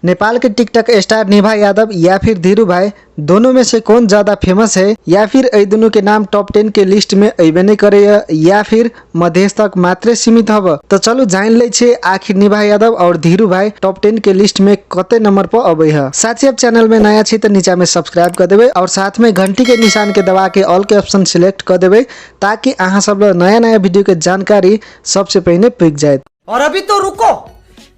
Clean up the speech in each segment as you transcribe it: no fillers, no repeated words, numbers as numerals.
नेपाल के TikTok star निभा यादव या फिर धीरू भाई दोनों में से कौन ज्यादा फेमस है, या फिर ए दोनों के नाम टॉप 10 के लिस्ट में अबे नहीं करे या फिर मधेश तक मात्र सीमित हब। तो चलो जान ले छे आखिर निभा यादव और धीरू भाई टॉप 10 के लिस्ट में कते नंबर पर अबे है। साथ ही अब चैनल में नया छे तो नीचे में सब्सक्राइब कर देवे और साथ में घंटी के निशान के दबा के ऑल के ऑप्शन सिलेक्ट कर देवे ताकि अहाँ सब नया नया वीडियो के जानकारी सबसे पहले पिक जाए। और अभी तो रुको,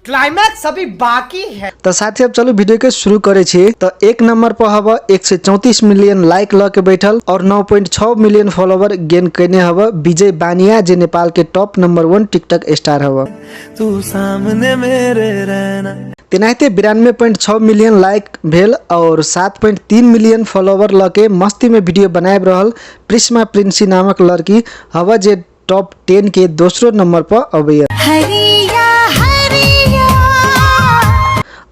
क्लाइमैक्स अभी बाकी है। तो साथी अब चलो वीडियो के शुरू करे छे। तो एक नंबर पर हब 134 मिलियन लाइक ल के बैठल और 9.6 मिलियन फॉलोवर गेन करने हब विजय बानिया, जे नेपाल के top number 1 TikTok star hub. तू सामने मेरे रहना तेनाहिते 92.6 मिलियन लाइक भेल और 7.3 मिलियन फॉलोवर ल के मस्ती में वीडियो बनाए रहल प्रिस्मा प्रिंसी नामक लड़की हब, जे टॉप 10 के दूसरो नंबर पर अबे।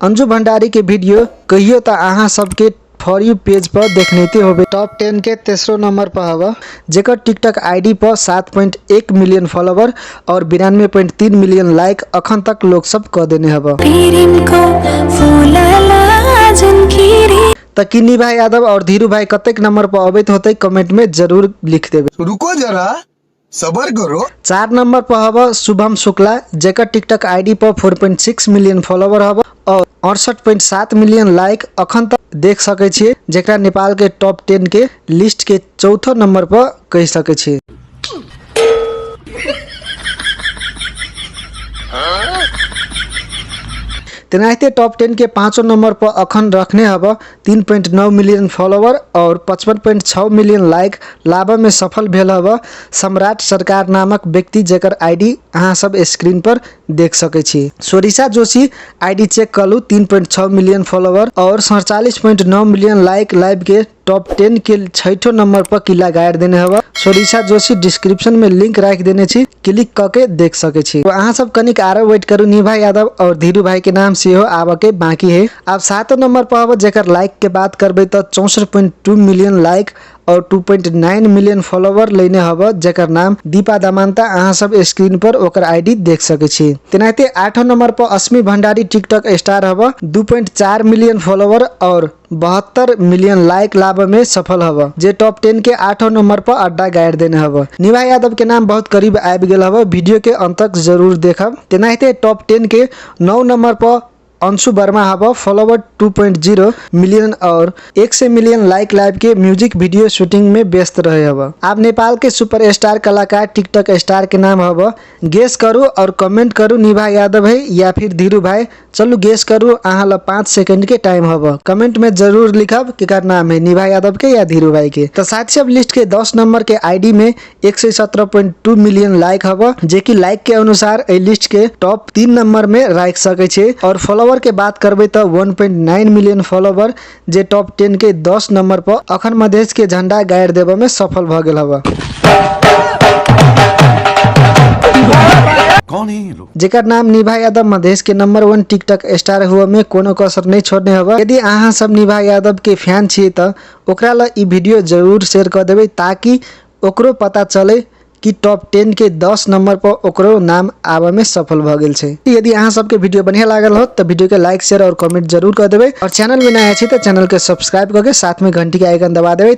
अंजू भंडारी के वीडियो कहियो तो अहाँ सबके फॉर यू पेज पर देखने होबे टॉप 10 के तेसरो नंबर पर हवा, जेकर टिकटॉक आईडी पर 7.1 मिलियन फॉलोवर और 92.3 मिलियन लाइक अखन तक लोग सब कह देने हवा। तो निभा यादव और धीरू भाई कतेक नंबर पर अबैत होते कमेंट में जरूर लिख देवे। रुको जरा सबर करो। 4 नंबर पर हवा शुभम शुक्ला, जेकर टिकटॉक आईडी पर 4.6 मिलियन फॉलोवर हवा और 68.7 मिलियन लाइक अखन तक देख सके छे, जेकरा नेपाल के टॉप 10 के लिस्ट के चौथो नंबर पर कह सके छे। तेनाहिते टॉप 10 के 5 नंबर पर अखन रखने हब 3.9 मिलियन फॉलोवर और 55.6 मिलियन लाइक लाभा में सफल भेल हब सम्राट सरकार नामक व्यक्ति, जेकर आईडी अहाँ सब स्क्रीन पर देख सके छी। सोरिसा जोशी आईडी चेक कलू 3.6 मिलियन फॉलोवर और 47.9 मिलियन लाइक लाइव के टॉप 10 के 6ठो नंबर पर किला गाड़ देने हवा। सोरिसा जोशी डिस्क्रिप्शन में लिंक रख देने छी, क्लिक करके देख सके छी। तो अहाँ सब कनिक आरो वेट करू, निभा यादव और धीरू भाई के नाम से हो आवा के बाकी है। अब 7 नंबर पर हवा, जेकर लाइक के बात करबे तो 64.2 मिलियन लाइक और 2.9 मिलियन फॉलोवर लेने हब, जेकर नाम दीपा दामांता अहाँ सब स्क्रीन पर ओकर आईडी देख सके छी। तेनाहिते 8 नंबर पर अस्मी भंडारी टिकटॉक स्टार हब 2.4 मिलियन फॉलोवर और 72 मिलियन लाइक लाभ में सफल हब, जे टॉप 10 के 8 नंबर पर अड्डा गाड़ देने हब। निभा यादव के नाम बहुत करीब आबि गेल हब, वीडियो के अंत तक जरूर देखब। तेनाहिते टॉप 10 के 9 नंबर पर Anshu Verma hub follower 2.0 million और 100 मिलियन लाइक लाइव के म्यूजिक वीडियो शूटिंग में व्यस्त रहे हब। आप नेपाल के सुपरस्टार कलाकार टिकटॉक स्टार के नाम हब, गेस करू और कमेंट करू निभा यादव है या फिर धीरू भाई। चलो गेस करू, अहाँ ला 5 सेकंड के टाइम हब, कमेंट में जरूर लिखब कि का नाम है निभा यादव के या धीरू भाई के। तो साथ ही अब लिस्ट के 10 नंबर के आईडी में 117.2 मिलियन लाइक हब, जे की लाइक के अनुसार ए लिस्ट के टॉप 3 नंबर में रख सके छे। और फॉलोवर के बात करबे तो 1.9 मिलियन फॉलोवर, जे टॉप 10 के 10 नंबर पर अखन मधेश के झंडा गाड़ देवे में सफल भ गेल हवा। कौन है ये लोग? जेकर नाम निभा यादव मधेश के नंबर 1 टिकटॉक स्टार हुआ में कोनो कसर नहीं छोड़ने हवा। यदि अहाँ सब निभा यादव के फैन छिए तो ओकरा ला ई वीडियो जरूर शेयर कर देवे ताकि ओकरो पता चले कि टॉप 10 के 10 नंबर पर ओकरो नाम आवे में सफल भ गेल छै। यदि अहाँ सबके वीडियो बढ़िया लागल हो तो वीडियो के लाइक शेयर और कमेंट जरूर कर देवे और चैनल में नया छै तो चैनल के सब्सक्राइब करके साथ में घंटी के आइकन दबा देवे